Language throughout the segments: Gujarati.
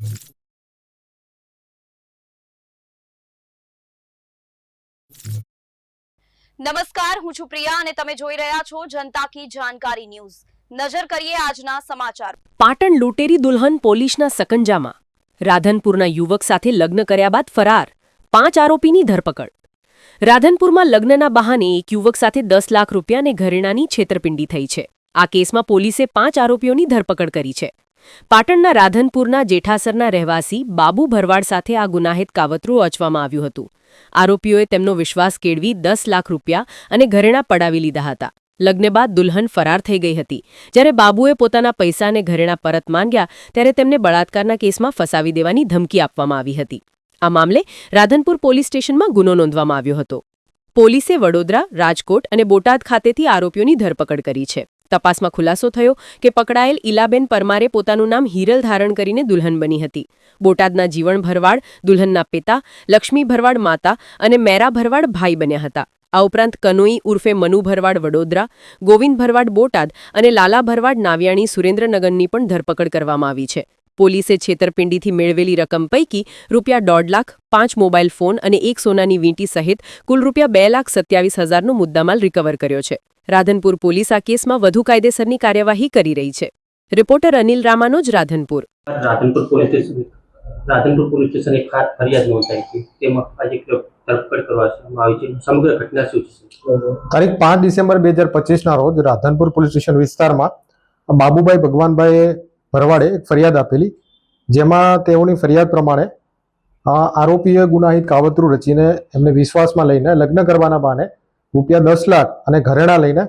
નમસ્કાર, હું છું પ્રિયા અને તમે જોઈ રહ્યા છો જનતા કી જાણકારી ન્યૂઝ। નજર કરીએ આજના સમાચાર। પાટણ લૂંટેરી દુલ્હન પોલીસના સકંજામાં। રાધનપુરના યુવક સાથે લગ્ન કર્યા બાદ ફરાર, 5 આરોપીની ધરપકડ। રાધનપુરમાં લગ્નના બહાને એક યુવક સાથે 10 લાખ રૂપિયા અને ઘરેણાની છેતરપિંડી થઈ છે। આ કેસમાં પોલીસે 5 આરોપીઓની ધરપકડ કરી છે। પાટણના રાધનપુરના જેઠાસરના રહેવાસી બાબુ ભરવાડ સાથે આ ગુનાહિત કાવતરું રચવામાં આવ્યું હતું। આરોપીઓએ તેમનો વિશ્વાસ કેળવી 10 લાખ રૂપિયા અને ઘરેણાં પડાવી લીધા હતા। લગ્ન બાદ દુલ્હન ફરાર થઈ ગઈ હતી। જ્યારે બાબુએ પોતાના પૈસા અને ઘરેણાં પરત માંગ્યા ત્યારે તેમને બળાત્કારના કેસમાં ફસાવી દેવાની ધમકી આપવામાં આવી હતી। આ મામલે રાધનપુર પોલીસ સ્ટેશનમાં ગુનો નોંધવામાં આવ્યો હતો। પોલીસે વડોદરા, રાજકોટ અને બોટાદ ખાતેથી આરોપીઓની ધરપકડ કરી છે। તપાસમાં ખુલાસો થયો કે પકડાયેલ ઈલાબેન પરમારે પોતાનું નામ હિરલ ધારણ કરીને દુલ્હન બની હતી। બોટાદના જીવણ ભરવાડ દુલ્હનના પિતા, લક્ષ્મી ભરવાડ માતા અને મેરા ભરવાડ ભાઈ બન્યા હતા। આ ઉપરાંત કનોઈ ઉર્ફે મનુ ભરવાડ વડોદરા, ગોવિંદ ભરવાડ બોટાદ અને લાલા ભરવાડ નાવ્યાણી સુરેન્દ્રનગરની પણ ધરપકડ કરવામાં આવી છે। પોલીસે છેતરપિંડીથી મેળવેલી રકમ પૈકી ₹1.5 લાખ, 5 મોબાઈલ ફોન અને 1 સોનાની વીંટી સહિત કુલ ₹2,27,000નો મુદ્દામાલ રિકવર કર્યો છે। રાધનપુર પોલીસ આ કેસમાં વધુ કાયદેસરની કાર્યવાહી કરી રહી છે। Reporter Anil Ramanoj, Radhanpur. Radhanpur police station એક ફરિયાદ નોંધાઈ હતી, તેમાં આજે ધરપકડ કરવામાં આવી છે। સમગ્ર ઘટના શું છે? તારીખ 5 ડિસેમ્બર 2025ના રોજ રાધનપુર પોલીસ સ્ટેશન વિસ્તારમાં બાબુભાઈ ભગવાનભાઈ ભરવાડે એક ફરિયાદ આપેલી, જેમાં તેઓની ફરિયાદ પ્રમાણે આરોપીએ ગુનાહિત કાવતરું રચીને એમને વિશ્વાસમાં લઈને લગ્ન કરવાના બહાને ₹10 લાખ અને ઘરેણાં લઈને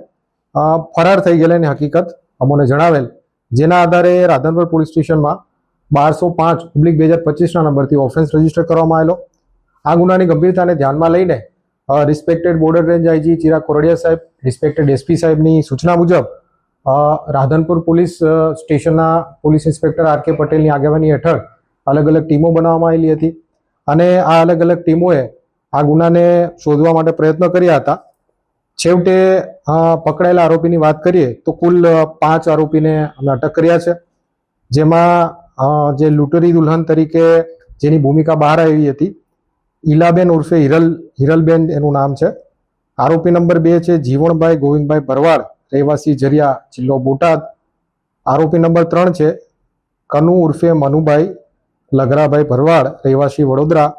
ફરાર થઈ ગયેલાની હકીકત અમોને જણાવેલ, જેના આધારે રાધનપુર પોલીસ સ્ટેશનમાં 1205/2025ના નંબરથી ઓફેન્સ રજીસ્ટર કરવામાં આવેલો। આ ગુનાની ગંભીરતાને ધ્યાનમાં લઈને respected border range IG Chirag Kordia સાહેબ, રિસ્પેક્ટેડ એસપી સાહેબની સૂચના મુજબ રાધનપુર પોલીસ સ્ટેશનના પોલીસ ઇન્સ્પેક્ટર આર કે પટેલની આગેવાની હેઠળ અલગ અલગ ટીમો બનાવવામાં આવેલી હતી અને આ અલગ અલગ ટીમોએ આ ગુનાને શોધવા માટે પ્રયત્ન કર્યા હતા। છેવટે પકડાયેલા આરોપીની વાત કરીએ તો કુલ 5 આરોપીને અમે અટક કર્યા છે, જેમાં જે લૂંટેરી દુલ્હન તરીકે જેની ભૂમિકા બહાર આવી હતી ઈલાબેન ઉર્ફે હિરલબેન એનું નામ છે। આરોપી નંબર 2 છે જીવણભાઈ ગોવિંદભાઈ ભરવાડ, રહેવાસી જરિયા, જિલ્લો બોટાદ। આરોપી નંબર 3 છે કનુ ઉર્ફે મનુભાઈ લગરાભાઈ ભરવાડ, રહેવાસી વડોદરા।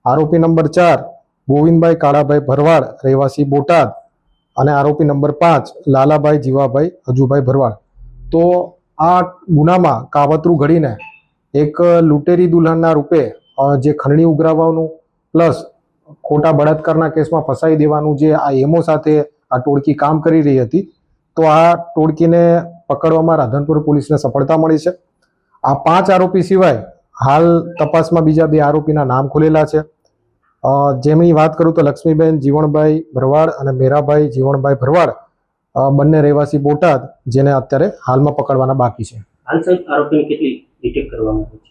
આરોપી નંબર 4 ગોવિંદભાઈ કાળાભાઈ ભરવાડ, રહેવાસી બોટાદ અને આરોપી નંબર 5 લાલાભાઈ જીવાભાઈ હજુભાઈ ભરવાડ। તો આ ગુનામાં કાવતરું ઘડીને એક લૂંટેરી દુલ્હનના રૂપે જે ખંડણી ઉઘરાવવાનું પ્લસ ખોટા બળાત્કારના કેસમાં ફસાઈ દેવાનું જે આ એમો સાથે આ ટોળકી કામ કરી રહી હતી, તો આ ટોળકીને પકડવામાં રાધનપુર પોલીસને સફળતા મળી છે। આ 5 આરોપી સિવાય હાલ તપાસમાં બીજા 2 આરોપીના નામ ખુલેલા છે, જેમની વાત કરું તો લક્ષ્મીબેન જીવણભાઈ ભરવાડ અને મેરાભાઈ જીવણભાઈ ભરવાડ, બંને રહેવાસી બોટાદ, જેને અત્યારે હાલમાં પકડવાના બાકી છે। હાલ સાહેબ આરોપીને કેટલી ડિટેક્ટ કરવામાં આવી છે?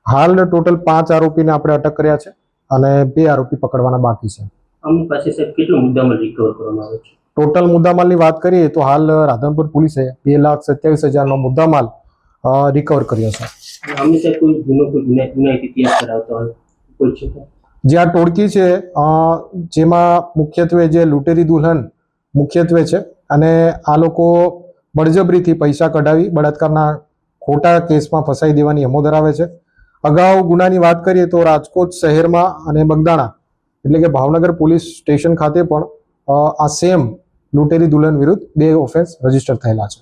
હાલ ટોટલ 5 આરોપીને આપણે અટક કર્યા છે અને 2 આરોપી પકડવાના બાકી છે। અમુક પાસે સાહેબ કેટલો મુદ્દામાલ રિકવર કરવામાં આવે છે? ટોટલ મુદ્દામાલની વાત કરીએ તો હાલ રાધનપુર પોલીસે 2,27,000નો મુદ્દામાલ રિકવર કર્યો છે। હંમેશા કોઈ ગુનાહિત ઇતિહાસ ધરાવતો હોય કોઈ છે? જે આ ટોળકી છે જેમાં મુખ્યત્વે જે લૂંટેરી દુલ્હન મુખ્યત્વે છે અને આ લોકો બળજબરીથી પૈસા કઢાવી બળાત્કારના ખોટા કેસમાં ફસાઈ દેવાની હેમો ધરાવે છે। અગાઉ ગુનાની વાત કરીએ તો રાજકોટ શહેરમાં અને બગદાણા એટલે કે ભાવનગર પોલીસ સ્ટેશન ખાતે પણ આ સેમ લૂંટેરી દુલ્હન વિરુદ્ધ 2 ઓફેન્સ રજીસ્ટર થયેલા છે।